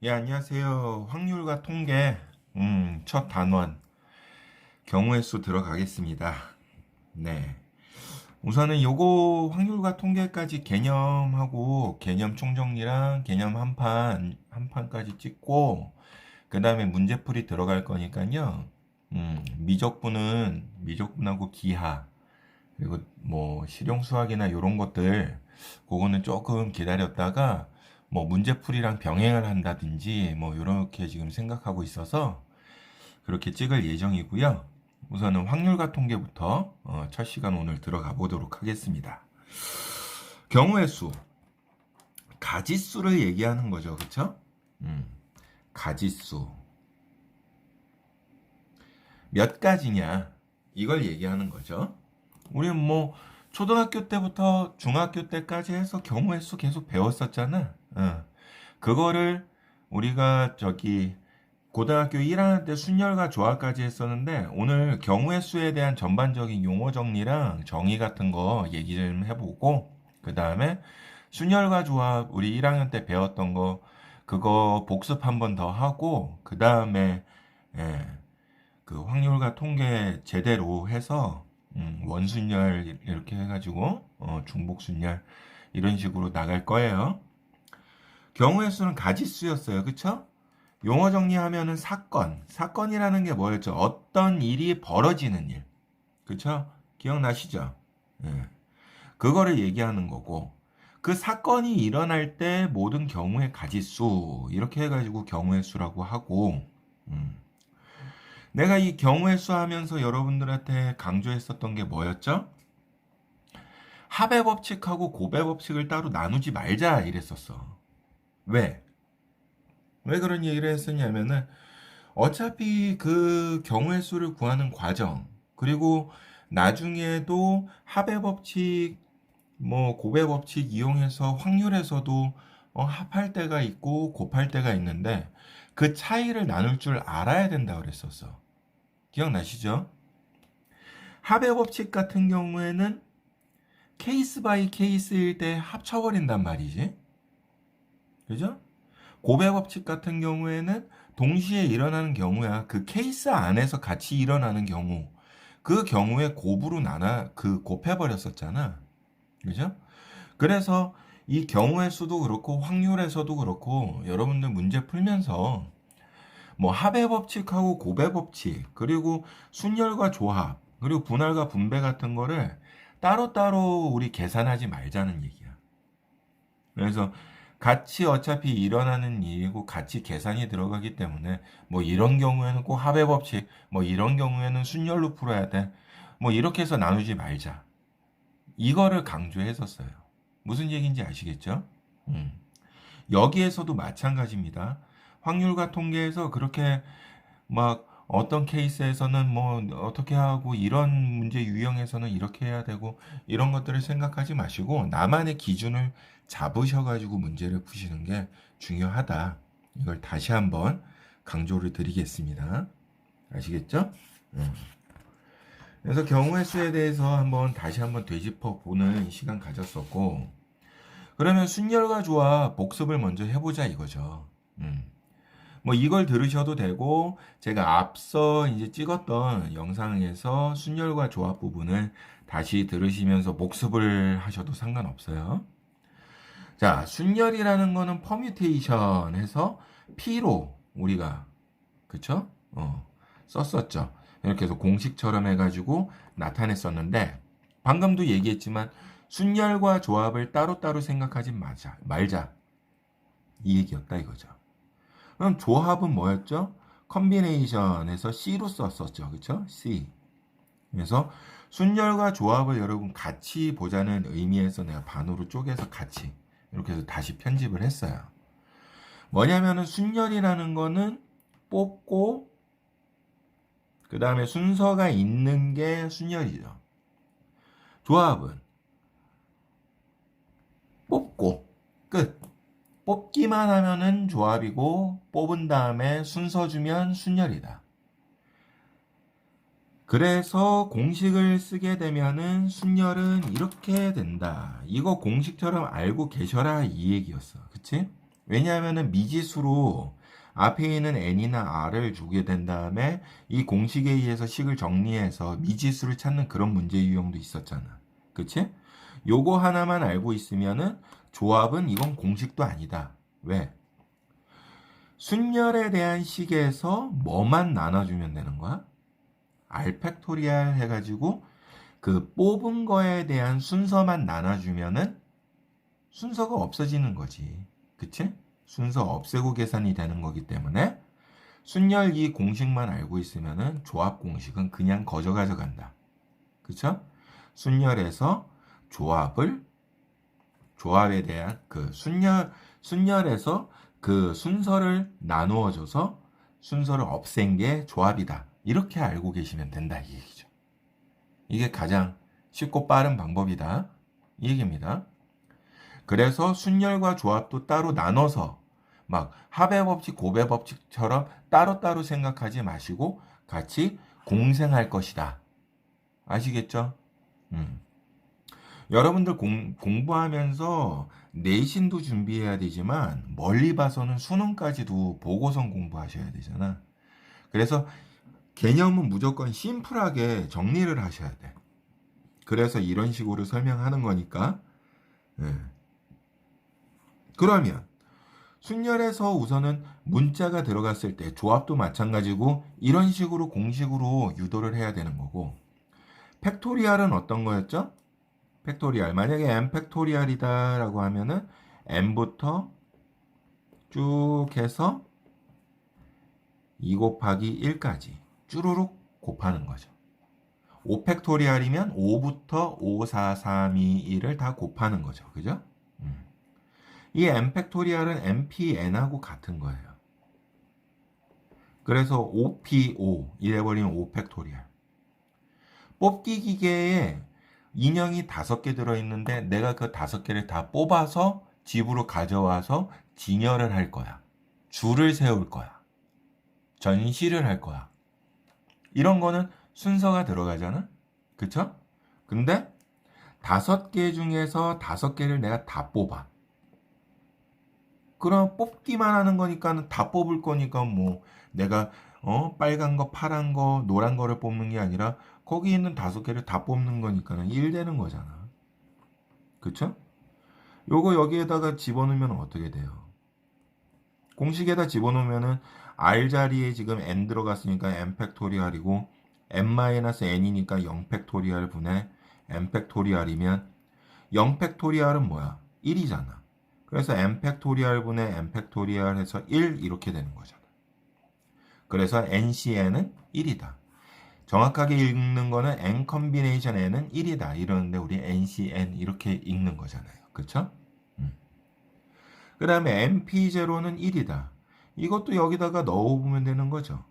예, 안녕하세요. 확률과 통계, 첫 단원, 경우의 수 들어가겠습니다. 네. 우선은 요거 확률과 통계까지 개념하고 개념 총정리랑 개념 한 판까지 찍고, 그 다음에 문제풀이 들어갈 거니까요. 미적분하고 기하, 그리고 뭐 실용수학이나 요런 것들, 그거는 조금 기다렸다가, 뭐 문제풀이랑 병행을 한다든지 뭐 요렇게 지금 생각하고 있어서 그렇게 찍을 예정이고요. 우선은 확률과 통계부터 첫 시간 오늘 들어가 보도록 하겠습니다. 경우의 수, 가지수를 얘기하는 거죠, 그쵸? 가지수 몇 가지냐 이걸 얘기하는 거죠. 우리는 뭐 초등학교 때부터 중학교 때까지 해서 경우의 수 계속 배웠었잖아. 그거를 우리가 저기 고등학교 1학년 때 순열과 조합까지 했었는데 오늘 경우의 수에 대한 전반적인 용어 정리랑 정의 같은 거 얘기 좀 해보고 그 다음에 순열과 조합 우리 1학년 때 배웠던 거 그거 복습 한 번 더 하고 그 다음에 그 확률과 통계 제대로 해서 원순열 이렇게 해가지고 중복순열 이런 식으로 나갈 거예요. 경우의 수는 가지수였어요. 그쵸? 용어 정리하면은 사건이라는 게 뭐였죠? 어떤 일이 벌어지는 일. 그쵸? 기억나시죠? 예. 그거를 얘기하는 거고, 그 사건이 일어날 때 모든 경우의 가지수, 이렇게 해가지고 경우의 수라고 하고, 내가 이 경우의 수 하면서 여러분들한테 강조했었던 게 뭐였죠? 합의 법칙하고 고배 법칙을 따로 나누지 말자, 이랬었어. 왜? 왜 그런 얘기를 했었냐면은, 어차피 그 경우의 수를 구하는 과정, 그리고 나중에도 합의 법칙, 뭐 고배 법칙 이용해서 확률에서도 합할 때가 있고 곱할 때가 있는데 그 차이를 나눌 줄 알아야 된다 그랬었어. 기억나시죠? 합의 법칙 같은 경우에는 케이스 바이 케이스일 때 합쳐버린단 말이지. 그죠? 고배 법칙 같은 경우에는 동시에 일어나는 경우야. 그 케이스 안에서 같이 일어나는 경우. 그 경우에 곱으로 곱해버렸었잖아. 그죠? 그래서 이 경우의 수도 그렇고 확률에서도 그렇고 여러분들 문제 풀면서 뭐 합의 법칙하고 고배 법칙 그리고 순열과 조합 그리고 분할과 분배 같은 거를 따로따로 우리 계산하지 말자는 얘기야. 그래서 같이 어차피 일어나는 일이고 같이 계산이 들어가기 때문에 뭐 이런 경우에는 꼭 합의 법칙, 뭐 이런 경우에는 순열로 풀어야 돼. 뭐 이렇게 해서 나누지 말자. 이거를 강조했었어요. 무슨 얘기인지 아시겠죠? 음. 여기에서도 마찬가지입니다. 확률과 통계에서 그렇게 막 어떤 케이스에서는 뭐 어떻게 하고 이런 문제 유형에서는 이렇게 해야 되고 이런 것들을 생각하지 마시고 나만의 기준을 잡으셔가지고 문제를 푸시는 게 중요하다. 이걸 다시 한번 강조를 드리겠습니다. 아시겠죠? 음. 그래서 경우의 수에 대해서 다시 한번 되짚어 보는 시간 가졌었고 그러면 순열과 조합 복습을 먼저 해보자 이거죠. 뭐 이걸 들으셔도 되고 제가 앞서 이제 찍었던 영상에서 순열과 조합 부분을 다시 들으시면서 복습을 하셔도 상관없어요. 자, 순열이라는 거는 퍼뮤테이션 해서 P로 우리가 그쵸? 썼었죠. 이렇게 해서 공식처럼 해가지고 나타냈었는데 방금도 얘기했지만 순열과 조합을 따로따로 생각하지 말자. 이 얘기였다 이거죠. 그럼 조합은 뭐였죠? 컨비네이션에서 C로 썼었죠. 그쵸? C. 그래서 순열과 조합을 여러분 같이 보자는 의미에서 내가 반으로 쪼개서 같이 이렇게 해서 다시 편집을 했어요. 뭐냐면은 순열이라는 거는 뽑고 그 다음에 순서가 있는 게 순열이죠. 조합은 뽑고 끝. 뽑기만 하면은 조합이고 뽑은 다음에 순서 주면 순열이다. 그래서 공식을 쓰게 되면은 순열은 이렇게 된다. 이거 공식처럼 알고 계셔라 이 얘기였어. 그치? 왜냐하면은 미지수로 앞에 있는 n이나 r을 주게 된 다음에 이 공식에 의해서 식을 정리해서 미지수를 찾는 그런 문제 유형도 있었잖아. 그치? 요거 하나만 알고 있으면은 조합은 이건 공식도 아니다. 왜? 순열에 대한 식에서 뭐만 나눠주면 되는 거야? R 팩토리얼 해가지고 그 뽑은 거에 대한 순서만 나눠주면은 순서가 없어지는 거지. 그치? 순서 없애고 계산이 되는 거기 때문에 순열 이 공식만 알고 있으면은 조합 공식은 그냥 거저 가져간다. 그쵸? 순열에서 조합에 대한 그 순열에서 그 순서를 나누어줘서 순서를 없앤 게 조합이다. 이렇게 알고 계시면 된다. 이 얘기죠. 이게 가장 쉽고 빠른 방법이다. 이 얘기입니다. 그래서 순열과 조합도 따로 나눠서 막 합의 법칙, 고배 법칙처럼 따로따로 생각하지 마시고 같이 공생할 것이다. 아시겠죠? 여러분들 공부하면서 내신도 준비해야 되지만 멀리 봐서는 수능까지도 보고선 공부하셔야 되잖아. 그래서 개념은 무조건 심플하게 정리를 하셔야 돼. 그래서 이런 식으로 설명하는 거니까. 예. 그러면 순열에서 우선은 문자가 들어갔을 때 조합도 마찬가지고 이런 식으로 공식으로 유도를 해야 되는 거고, 팩토리얼은 어떤 거였죠? 팩토리얼. 만약에 n 팩토리얼이다 라고 하면은 n부터 쭉 해서 2 곱하기 1까지 쭈루룩 곱하는 거죠. 5 팩토리얼이면 5부터 5, 4, 3, 2, 1을 다 곱하는 거죠. 그죠? 이 n 팩토리얼은 npn하고 같은 거예요. 그래서 5p5 이래버리면 5 팩토리얼. 뽑기 기계에 인형이 5개 들어있는데 내가 그 5개를 다 뽑아서 집으로 가져와서 진열을 할 거야. 줄을 세울 거야. 전시를 할 거야. 이런 거는 순서가 들어가잖아? 그쵸? 근데 5개 중에서 5개를 내가 다 뽑아. 그럼 뽑기만 하는 거니까 다 뽑을 거니까 뭐 내가 빨간 거, 파란 거, 노란 거를 뽑는 게 아니라 거기 있는 5개를 다 뽑는 거니까는 1 되는 거잖아. 그쵸? 요거 여기에다가 집어넣으면 어떻게 돼요? 공식에다 집어넣으면은 r 자리에 지금 n 들어갔으니까 n 팩토리얼이고 n-n이니까 0 팩토리얼 분의 n 팩토리얼이면 0 팩토리얼은 뭐야? 1이잖아. 그래서 n 팩토리얼 분의 n 팩토리얼 해서 1 이렇게 되는 거잖아. 그래서 NCN은 1이다. 정확하게 읽는 거는 n 컨비네이션 n은 1이다. 이러는데 우리 NCN 이렇게 읽는 거잖아요. 그쵸? 그 다음에 NP0는 1이다. 이것도 여기다가 넣어보면 되는 거죠.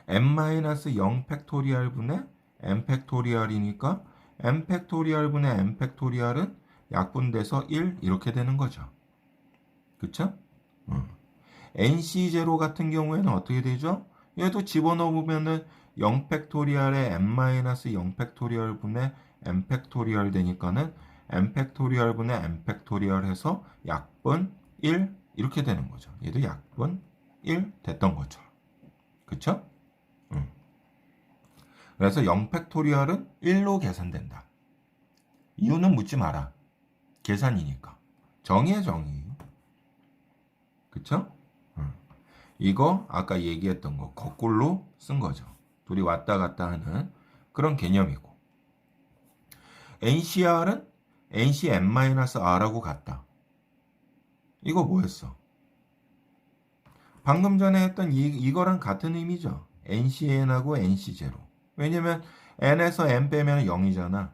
n-0 팩토리얼 분의 n 팩토리얼이니까 n 팩토리얼 분의 n 팩토리얼은 약분돼서 1 이렇게 되는 거죠. 그쵸? NC0 같은 경우에는 어떻게 되죠? 얘도 집어넣으면은 0 팩토리얼에 n-0 팩토리얼 분의 n 팩토리얼 되니까는 n 팩토리얼 분의 n 팩토리얼 해서 약분 1 이렇게 되는 거죠. 얘도 약분 1 됐던 거죠. 그쵸? 그래서 0 팩토리얼은 1로 계산된다. 이유는 묻지 마라. 계산이니까. 정의의 정의. 그쵸? 이거 아까 얘기했던 거 거꾸로 쓴 거죠. 둘이 왔다 갔다 하는 그런 개념이고. NCR은 NCN-R하고 같다. 이거 뭐였어? 방금 전에 했던 이거랑 같은 의미죠. NCN하고 NC0. 왜냐면 N에서 N 빼면 0이잖아.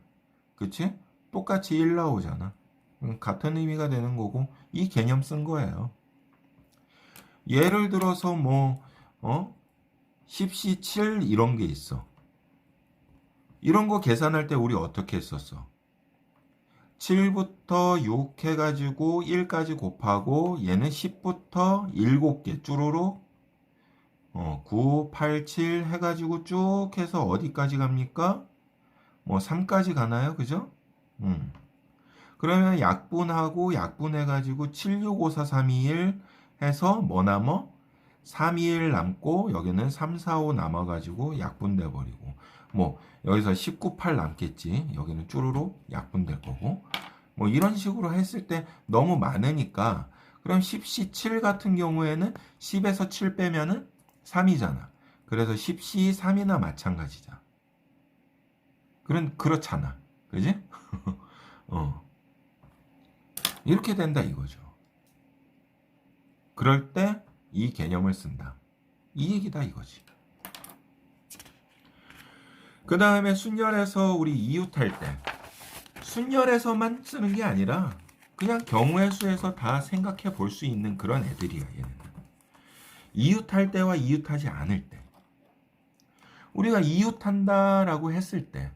그치? 똑같이 1 나오잖아. 같은 의미가 되는 거고 이 개념 쓴 거예요. 예를 들어서 뭐 10시 7 이런 게 있어. 이런 거 계산할 때 우리 어떻게 했었어? 7부터 6 해가지고 1까지 곱하고 얘는 10부터 7개 쭈루룩 9, 8, 7 해가지고 쭉 해서 어디까지 갑니까? 뭐 3까지 가나요? 그죠? 그러면 약분하고 약분해가지고 7654321 해서 뭐 남어? 321 남고 여기는 345 남아가지고 약분돼 버리고 뭐 여기서 198 남겠지. 여기는 쭈루룩 약분될 거고 뭐 이런 식으로 했을 때 너무 많으니까 그럼 10C7 같은 경우에는 10에서 7 빼면은 3이잖아. 그래서 10C3이나 마찬가지자. 그렇잖아. 그지? 어. 이렇게 된다 이거죠. 그럴 때 이 개념을 쓴다. 이 얘기다 이거지. 그 다음에 순열에서 우리 이웃할 때 순열에서만 쓰는 게 아니라 그냥 경우의 수에서 다 생각해 볼 수 있는 그런 애들이야 얘네는. 이웃할 때와 이웃하지 않을 때 우리가 이웃한다라고 했을 때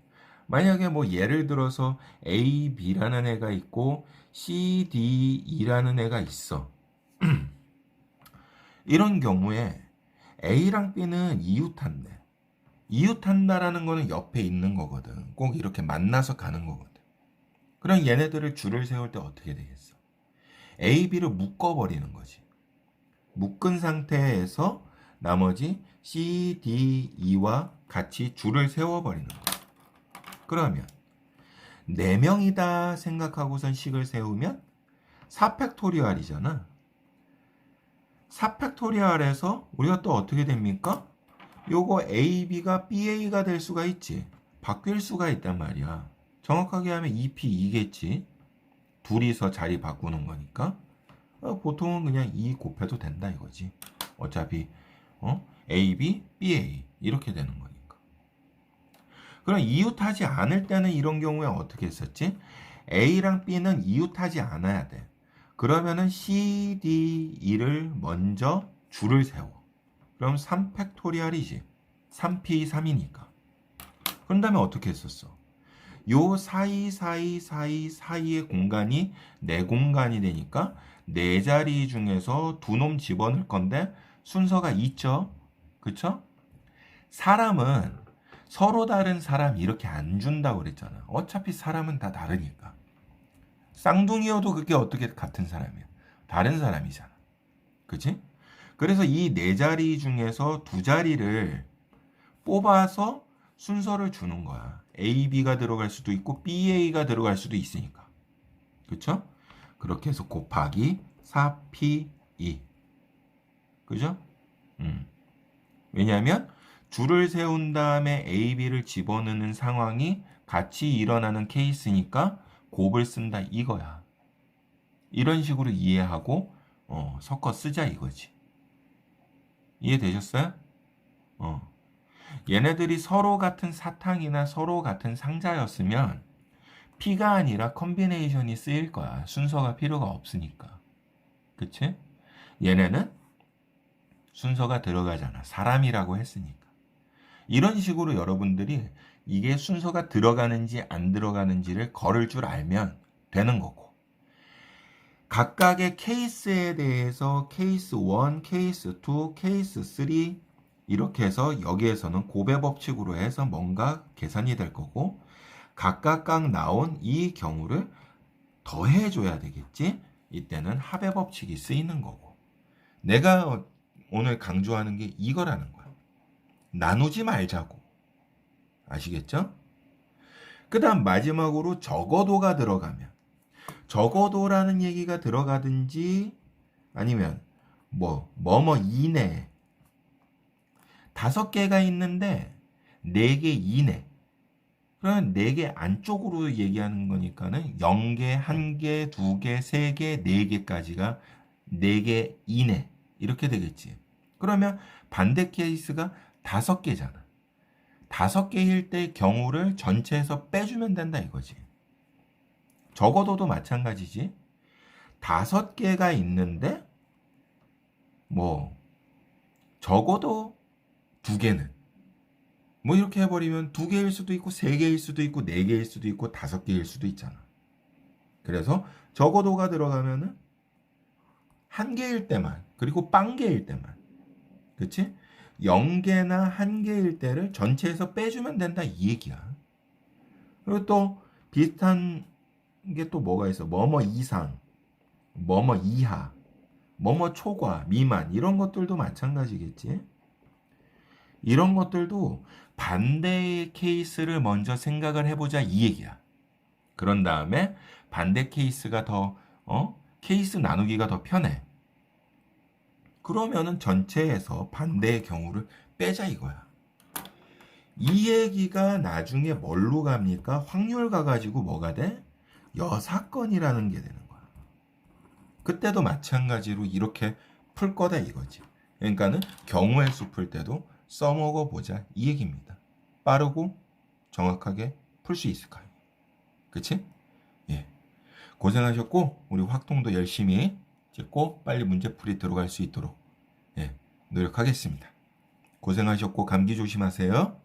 만약에 뭐 예를 들어서 A, B라는 애가 있고 C, D, E라는 애가 있어. 이런 경우에 A랑 B는 이웃한대. 이웃한다라는 거는 옆에 있는 거거든. 꼭 이렇게 만나서 가는 거거든. 그럼 얘네들을 줄을 세울 때 어떻게 되겠어? A, B를 묶어버리는 거지. 묶은 상태에서 나머지 C, D, E와 같이 줄을 세워버리는 거야. 그러면 4명이다 생각하고선 식을 세우면 4팩토리얼이잖아. 4팩토리얼에서 우리가 또 어떻게 됩니까? 요거 AB가 BA가 될 수가 있지. 바뀔 수가 있단 말이야. 정확하게 하면 2P 2겠지. 둘이서 자리 바꾸는 거니까. 보통은 그냥 2 곱해도 된다 이거지. 어차피 AB, BA 이렇게 되는 거니까. 그럼 이웃하지 않을 때는 이런 경우에 어떻게 했었지? A랑 B는 이웃하지 않아야 돼. 그러면은 C, D, E를 먼저 줄을 세워. 그럼 3팩토리얼이지. 3P 3이니까. 그런 다음에 어떻게 했었어? 요 사이의 공간이 네 공간이 되니까 네 자리 중에서 두 놈 집어넣을 건데 순서가 있죠. 그쵸? 사람은 서로 다른 사람 이렇게 안 준다고 그랬잖아. 어차피 사람은 다 다르니까. 쌍둥이여도 그게 어떻게 같은 사람이야? 다른 사람이잖아. 그치? 그래서 이 네 자리 중에서 두 자리를 뽑아서 순서를 주는 거야. A, B가 들어갈 수도 있고 B, A가 들어갈 수도 있으니까. 그쵸? 그렇게 해서 곱하기 4P2. 그죠? 왜냐하면 줄을 세운 다음에 A, B를 집어넣는 상황이 같이 일어나는 케이스니까 곱을 쓴다 이거야. 이런 식으로 이해하고 섞어 쓰자 이거지. 이해되셨어요? 얘네들이 서로 같은 사탕이나 서로 같은 상자였으면 P가 아니라 컨비네이션이 쓰일 거야. 순서가 필요가 없으니까. 그치? 얘네는 순서가 들어가잖아. 사람이라고 했으니까. 이런 식으로 여러분들이 이게 순서가 들어가는지 안 들어가는지를 걸을 줄 알면 되는 거고. 각각의 케이스에 대해서 케이스 1, 케이스 2, 케이스 3 이렇게 해서 여기에서는 곱의 법칙으로 해서 뭔가 계산이 될 거고 각각 나온 이 경우를 더해줘야 되겠지. 이때는 합의 법칙이 쓰이는 거고 내가 오늘 강조하는 게 이거라는 거야. 나누지 말자고. 아시겠죠? 그 다음 마지막으로 적어도가 들어가면 적어도라는 얘기가 들어가든지 아니면 뭐뭐 이내 5개가 있는데 4개 이내 그러면 4개 안쪽으로 얘기하는 거니까는 0개, 1개, 2개, 3개, 4개까지가 4개 이내 이렇게 되겠지. 그러면 반대 케이스가 5개잖아. 5개일 때 경우를 전체에서 빼주면 된다 이거지. 적어도도 마찬가지지. 5개가 있는데 뭐 적어도 2개는 뭐 이렇게 해버리면 2개일 수도 있고 3개일 수도 있고 4개일 수도 있고 5개일 수도 있잖아. 그래서 적어도가 들어가면은 1개일 때만 그리고 빵개일 때만 그치? 0개나 1개일 때를 전체에서 빼주면 된다 이 얘기야. 그리고 또 비슷한 게 또 뭐가 있어? 뭐뭐 이상, 뭐뭐 이하, 뭐뭐 초과, 미만 이런 것들도 마찬가지겠지. 이런 것들도 반대의 케이스를 먼저 생각을 해보자 이 얘기야. 그런 다음에 반대 케이스가 더 케이스 나누기가 더 편해. 그러면은 전체에서 반대의 경우를 빼자 이거야. 이 얘기가 나중에 뭘로 갑니까? 확률 가가지고 뭐가 돼? 여사건이라는 게 되는 거야. 그때도 마찬가지로 이렇게 풀 거다 이거지. 그러니까는 경우의 수 풀 때도 써먹어 보자 이 얘기입니다. 빠르고 정확하게 풀 수 있을까요? 그치? 예. 고생하셨고 우리 확동도 열심히 찍고 빨리 문제풀이 들어갈 수 있도록 예, 노력하겠습니다. 고생하셨고 감기 조심하세요.